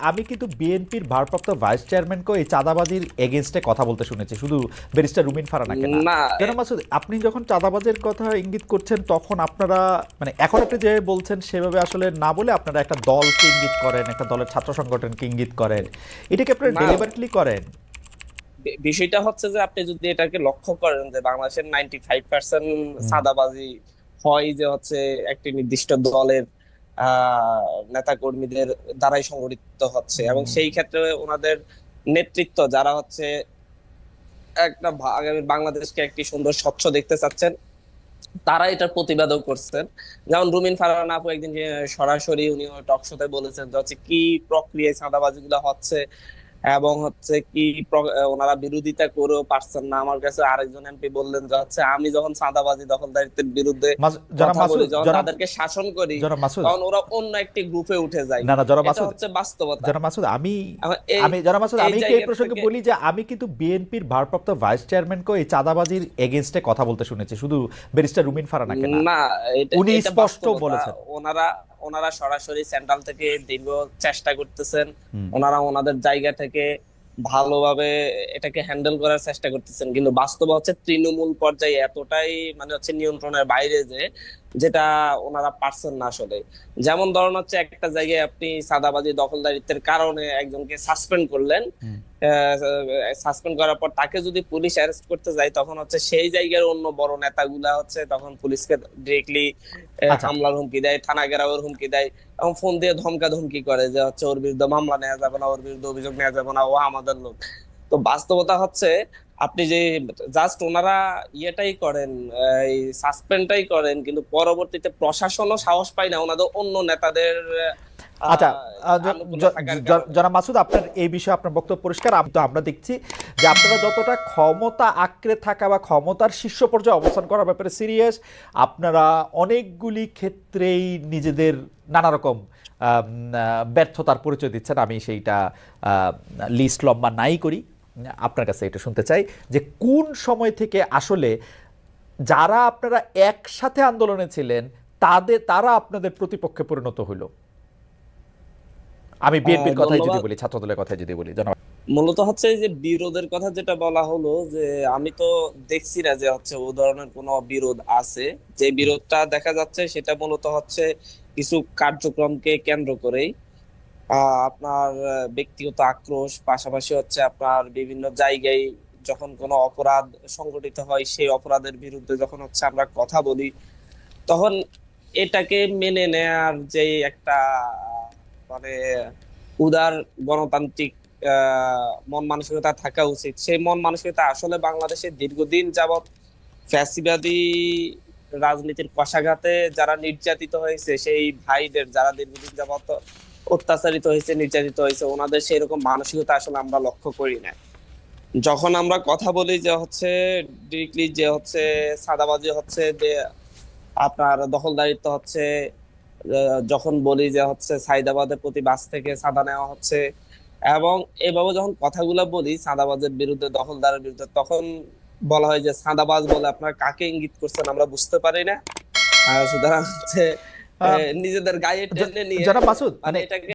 আমি কিন্তু বিএনপির ভারপ্রাপ্ত ভাইস চেয়ারম্যানকেও এই চাঁদাবাজির এগেনস্টে কথা বলতে শুনেছি, শুধু ব্যারিস্টার রুমিন ফারহানাকে না। না। জনাব মাসুদ, আপনি যখন চাঁদাবাজের কথা ইঙ্গিত করছেন তখন আপনারা মানে এখন আপনি যে বলছেন সেভাবে আসলে না বলে আপনারা একটা দলকে ইঙ্গিত করেন, একটা দলের ছাত্র সংগঠনকে ইঙ্গিত করেন, এটাকে আপনারা না, ডেলিভারেটলি করেন? বিষয়টা হচ্ছে যে আপনি যদি এটাকে লক্ষ্য করেন যে বাংলাদেশের 95% হুম, চাঁদাবাজি হয় যে হচ্ছে একটি নির্দিষ্ট দলের নেতা কর্মীদের দ্বারাই সংগঠিত হচ্ছে, এবং হুম, সেই ক্ষেত্রে ওনাদের নেতৃত্ব যারা হচ্ছে একটা আগামী বাংলাদেশকে একটি সুন্দর স্বচ্ছ দেখতে চাচ্ছেন, তারা এটার প্রতিবাদও করছেন। যেমন রুমিন ফারহানা আপু একদিন যে সরাসরি উনি টক শোতে বলেছেন যে হচ্ছে কি প্রক্রিয়ায় চাঁদাবাজি গুলো হচ্ছে, এবং হচ্ছে কি ওনারা বিরোধিতা করেও পারছেন না। আমার কাছে আরেকজন এমপি বললেন যে হচ্ছে আমি যখন চাঁদাবাজি দখলদারিত্বের বিরুদ্ধে জনাব কথা বলি, মাসুদ, যখন তাদেরকে শাসন করি, জনাব মাসুদ, তখন ওরা অন্য একটি গ্রুপে উঠে যায়। না না জনাব এটা মাসুদ, হচ্ছে বাস্তবতা। জনাব মাসুদ, আমি এখন এই আমি জনাব মাসুদ, এই আমি কি এই জায়গা প্রসঙ্গে থেকে বলি যে আমি কিন্তু বিএনপির ভারপ্রাপ্ত ভাইস চেয়ারম্যানকেও এই চাঁদাবাজির এগেনস্টে কথা বলতে শুনেছি, শুধু ব্যারিস্টার রুমিন ফারহানাকে না। না, এটা উনি এটা স্পষ্ট বাস্তবতা। বলেছেন। ওনারা ওনারা সরাসরি সেন্ট্রাল থেকে দীর্ঘ চেষ্টা করতেছেন, হুম, ওনারা ওনাদের জায়গা থেকে ভালোভাবে এটাকে হ্যান্ডেল করার চেষ্টা করতেছেন, কিন্তু বাস্তব হচ্ছে তৃণমূল পর্যায়ে এতটাই মানে হচ্ছে নিয়ন্ত্রণের বাইরে যে যেটা ওনারা পারছেন না আসলে। যেমন ধরুন হচ্ছে একটা জায়গায় আপনি চাঁদাবাজি দখলদারিত্বের কারণে একজনকে সাসপেন্ড করলেন, হুম। সাসপেন্ড করার পর তাকে যদি পুলিশ অ্যারেস্ট করতে যায়, তখন হচ্ছে সেই জায়গার অন্য বড় নেতাগুলা হচ্ছে তখন পুলিশকে ডিরেক্টলি আচ্ছা, হামলার হুমকি দেয়, থানা ঘেরাওয়ের হুমকি দেয়, এবং ফোন দিয়ে ধমকা ধমকি করে যে হচ্ছে ওর বিরুদ্ধে মামলা নেওয়া যাবে না, ওর বিরুদ্ধে অভিযোগ নেওয়া যাবে না, ও আমাদের লোক। তো বাস্তবতা হচ্ছে আপনি যে জাস্ট ওনারা ইয়েটাই করেন, এই সাসপেন্ডটাই করেন, কিন্তু পরবর্তীতে প্রশাসনও সাহস পায় না ওনাদের অন্য নেতাদের আচ্ছা, আনুকূল্য থাকার কারণে। জনাব মাসুদ, আপনার এই বিষয়ে আপনার বক্তব্য পরিষ্কার। তো আমরা দেখছি যে আপনারা যতটা ক্ষমতা আঁকড়ে থাকা বা ক্ষমতার শীর্ষ পর্যায়ে অবস্থান করার ব্যাপারে সিরিয়াস, আপনারা অনেকগুলি ক্ষেত্রেই নিজেদের নানা রকম ব্যর্থতার পরিচয় দিচ্ছেন। আমি সেইটা লিস্ট লম্বা নাই করি, আপনার কাছে এটা শুনতে চাই যে কোন সময় থেকে আসলে যারা আপনারা একসাথে আন্দোলনে ছিলেন তারা আপনাদের প্রতিপক্ষে পরিণত হলো। আমি বিএনপির কথাই যদি ধন্যবাদ। বলি, ছাত্রদলের কথাই যদি বলি, জনাব। মূলত হচ্ছে এই যে বিরোধের কথা যেটা বলা হলো, যে আমি তো দেখছি না যে হচ্ছে ও ধরনের কোনো বিরোধ আছে। যে বিরোধটা দেখা যাচ্ছে সেটা মূলত হচ্ছে কিছু কার্যক্রমকে কেন্দ্র করেই আপনার ব্যক্তিগত আক্রোশ, পাশাপাশি হচ্ছে আপনার বিভিন্ন জায়গায় যখন কোনো অপরাধ সংঘটিত হয় সেই অপরাধের বিরুদ্ধে যখন হচ্ছে আমরা কথা বলি, তখন এটাকে মেনে নেয়ার যে একটা মানে উদার গণতান্ত্রিক মন মানসিকতা থাকা উচিত, সেই মন মানসিকতা আসলে বাংলাদেশে দীর্ঘদিন যাবৎ ফ্যাসিবাদী রাজনীতির কষাঘাতে যারা নির্যাতিত হয়েছে, সেই ভাইদের যারা দীর্ঘদিন যাবৎ অত্যাচারিত হয়েছে, নির্যাতিত হয়েছে, ওনাদের সেই রকম মানসিকতা আসলে আমরা লক্ষ্য করি না। যখন আমরা কথা বলি যে হচ্ছে ডিরেক্টলি যে হচ্ছে সাদাবাজি হচ্ছে, যে আপনার দখলদারিত্ব হচ্ছে, যখন বলি যে হচ্ছে সাইদাবাদের প্রতি বাস থেকে চাঁদা নেওয়া হচ্ছে, এবং এভাবে যখন কথাগুলো বলি চাঁদাবাজের বিরুদ্ধে, দখলদারের বিরুদ্ধে, তখন বলা হয় যে চাঁদাবাজ বলে আপনারা কাকে ইঙ্গিত করছেন আমরা বুঝতে পারি না। সুতরাং হচ্ছে আহ, নিজেদের গায়ে টেনে নিয়ে জনাব মাসুদ, মানে মানে এটাকে